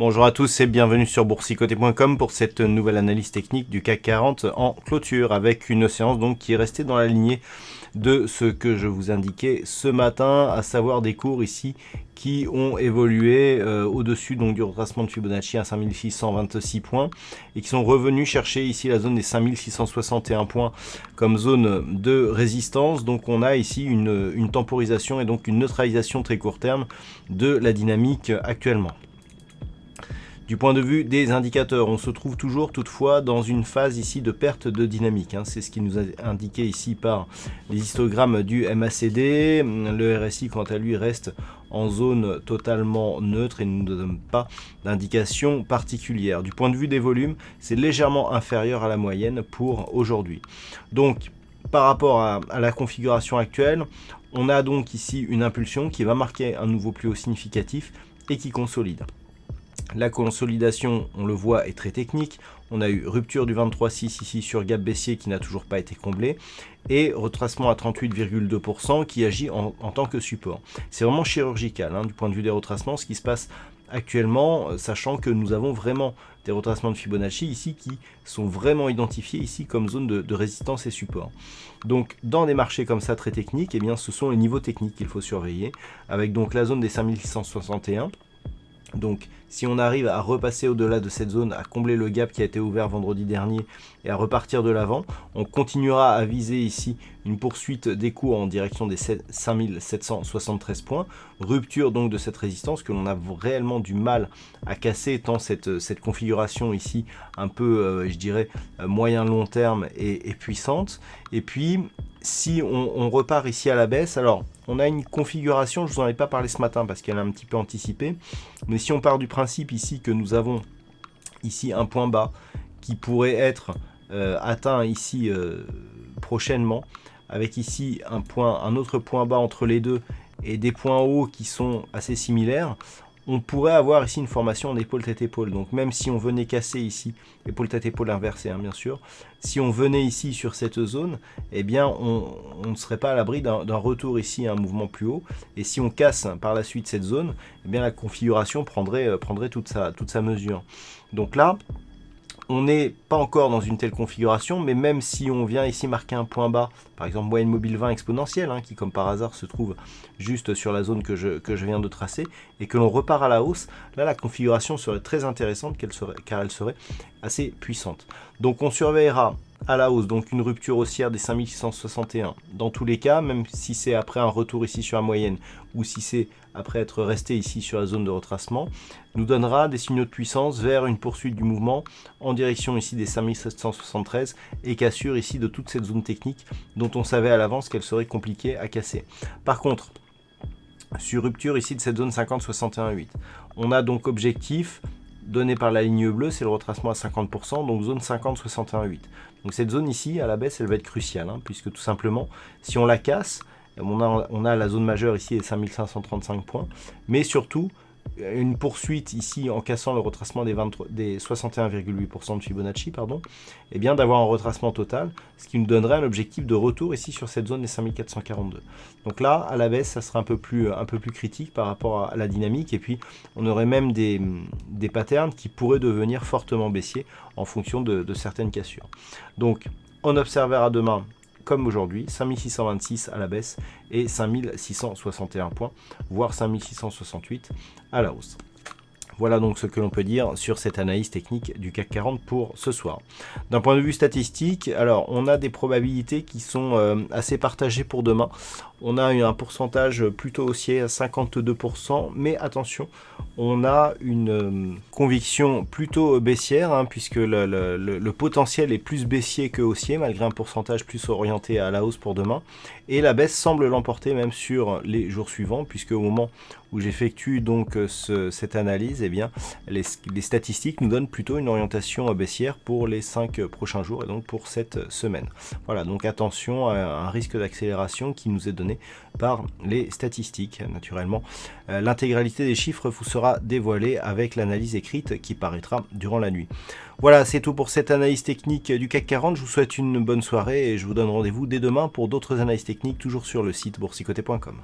Bonjour à tous et bienvenue sur boursicoté.com pour cette nouvelle analyse technique du CAC 40 en clôture avec une séance donc qui est restée dans la lignée de ce que je vous indiquais ce matin, à savoir des cours ici qui ont évolué au-dessus donc du retracement de Fibonacci à 5626 points et qui sont revenus chercher ici la zone des 5661 points comme zone de résistance. Donc on a ici une temporisation et donc une neutralisation très court terme de la dynamique actuellement. Du point de vue des indicateurs, on se trouve toujours toutefois dans une phase ici de perte de dynamique. C'est ce qui nous est indiqué ici par les histogrammes du MACD. Le RSI quant à lui reste en zone totalement neutre et ne nous donne pas d'indication particulière. Du point de vue des volumes, c'est légèrement inférieur à la moyenne pour aujourd'hui. Donc par rapport à la configuration actuelle, on a donc ici une impulsion qui va marquer un nouveau plus haut significatif et qui consolide. La consolidation, on le voit, est très technique. On a eu rupture du 23,6 ici sur gap baissier qui n'a toujours pas été comblé et retracement à 38,2% qui agit en tant que support. C'est vraiment chirurgical du point de vue des retracements, ce qui se passe actuellement, sachant que nous avons vraiment des retracements de Fibonacci ici qui sont vraiment identifiés ici comme zone de résistance et support. Donc dans des marchés comme ça très techniques, eh bien, ce sont les niveaux techniques qu'il faut surveiller, avec donc la zone des 5661. Donc si on arrive à repasser au-delà de cette zone, à combler le gap qui a été ouvert vendredi dernier et à repartir de l'avant, on continuera à viser ici une poursuite des cours en direction des 5773 points. Rupture donc de cette résistance que l'on a réellement du mal à casser tant cette configuration ici un peu, je dirais, moyen-long terme est puissante. Et puis si on repart ici à la baisse, alors on a une configuration, je ne vous en ai pas parlé ce matin parce qu'elle est un petit peu anticipée, mais si on part du principe ici que nous avons ici un point bas qui pourrait être atteint ici prochainement, avec ici un autre point bas entre les deux et des points hauts qui sont assez similaires, on pourrait avoir ici une formation en épaule tête épaule. Donc même si on venait casser ici, épaule tête épaule inversée bien sûr, si on venait ici sur cette zone, eh bien on ne serait pas à l'abri d'un retour ici à un mouvement plus haut. Et si on casse par la suite cette zone, eh bien la configuration prendrait toute sa mesure. Donc là, on n'est pas encore dans une telle configuration, mais même si on vient ici marquer un point bas, par exemple moyenne mobile 20 exponentielle, qui comme par hasard se trouve juste sur la zone que je viens de tracer, et que l'on repart à la hausse, là la configuration serait très intéressante car elle serait assez puissante. Donc on surveillera à la hausse, donc une rupture haussière des 5661 dans tous les cas, même si c'est après un retour ici sur la moyenne ou si c'est après être resté ici sur la zone de retracement, nous donnera des signaux de puissance vers une poursuite du mouvement en direction ici des 5773 et cassure ici de toute cette zone technique dont on savait à l'avance qu'elle serait compliquée à casser. Par contre, sur rupture ici de cette zone 50-61-8, on a donc objectif donné par la ligne bleue, c'est le retracement à 50%, donc zone 50-61-8. Donc cette zone ici, à la baisse, elle va être cruciale, puisque tout simplement, si on la casse, on a la zone majeure ici, les 5535 points, mais surtout, une poursuite ici en cassant le retracement des 61,8% de Fibonacci, et bien d'avoir un retracement total, ce qui nous donnerait un objectif de retour ici sur cette zone des 5442. Donc là, à la baisse, ça sera un peu plus critique par rapport à la dynamique, et puis on aurait même des patterns qui pourraient devenir fortement baissiers en fonction de certaines cassures. Donc on observera demain, comme aujourd'hui, 5626 à la baisse et 5661 points, voire 5668 à la hausse. Voilà donc ce que l'on peut dire sur cette analyse technique du CAC 40 pour ce soir. D'un point de vue statistique, alors on a des probabilités qui sont assez partagées pour demain. On a eu un pourcentage plutôt haussier à 52%, mais attention, on a une conviction plutôt baissière, puisque le potentiel est plus baissier que haussier, malgré un pourcentage plus orienté à la hausse pour demain. Et la baisse semble l'emporter même sur les jours suivants, puisque au moment où j'effectue donc cette analyse, eh bien, les statistiques nous donnent plutôt une orientation baissière pour les 5 prochains jours et donc pour cette semaine. Voilà, donc attention à un risque d'accélération qui nous est donné par les statistiques. Naturellement, l'intégralité des chiffres vous sera dévoilée avec l'analyse écrite qui paraîtra durant la nuit. Voilà, c'est tout pour cette analyse technique du CAC 40. Je vous souhaite une bonne soirée et je vous donne rendez-vous dès demain pour d'autres analyses techniques, toujours sur le site boursicoté.com.